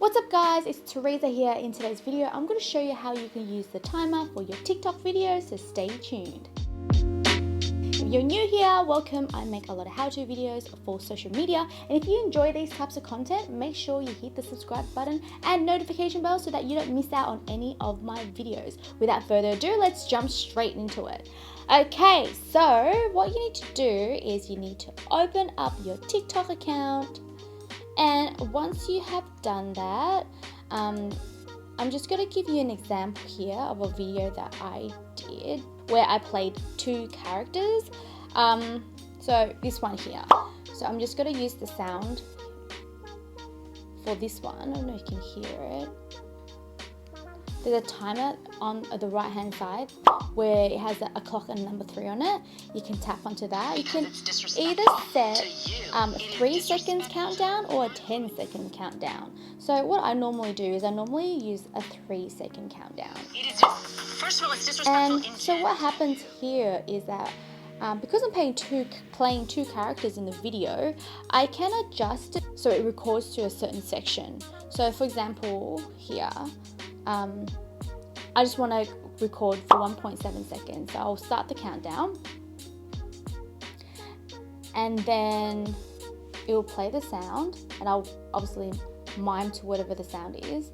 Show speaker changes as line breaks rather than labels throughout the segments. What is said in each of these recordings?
What's up guys, it's Theresa here. In today's video, I'm going to show you how you can use the timer for your TikTok videos, so stay tuned. If you're new here, welcome. I make a lot of how-to videos for social media, and if you enjoy these types of content, make sure you hit the subscribe button and notification bell so that you don't miss out on any of my videos. Without further ado, let's jump straight into it. Okay, so what you need to do is you need to open up your TikTok account. And once you have done that, I'm just going to give you an example here of a video that I did where I played two characters. So this one here. So I'm just going to use the sound for this one. I don't know if you can hear it. There's a timer on the right hand side where it has a clock and number 3 on it. You can tap onto that. You can either set 3 seconds countdown or a 10-second countdown. So what I normally do is I normally use a 3-second countdown.
First of all, it's disrespectful.
And so what happens here is that because I'm playing two characters in the video, I can adjust it so it records to a certain section. So for example here, I just want to record for 1.7 seconds. So I'll start the countdown and then it will play the sound, and I'll obviously mime to whatever the sound is,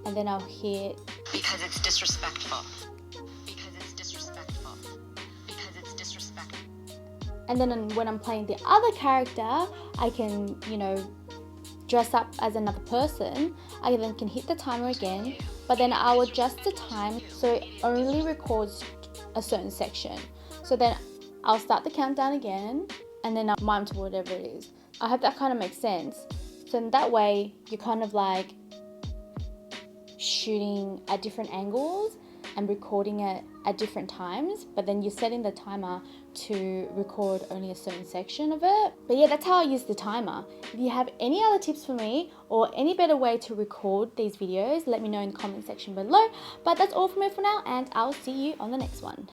and then I'll hear
because it's disrespectful. Because it's disrespectful. Because it's disrespectful.
And then when I'm playing the other character, I can, dress up as another person. I then can hit the timer again, but then I'll adjust the time so it only records a certain section. So then I'll start the countdown again, and then I'll mime to whatever it is. I hope that kind of makes sense. So in that way, you're kind of like shooting at different angles and recording it at different times, but then you're setting the timer to record only a certain section of it. But yeah, that's how I use the timer. If you have any other tips for me or any better way to record these videos, let me know in the comment section below. But that's all from me for now, and I'll see you on the next one.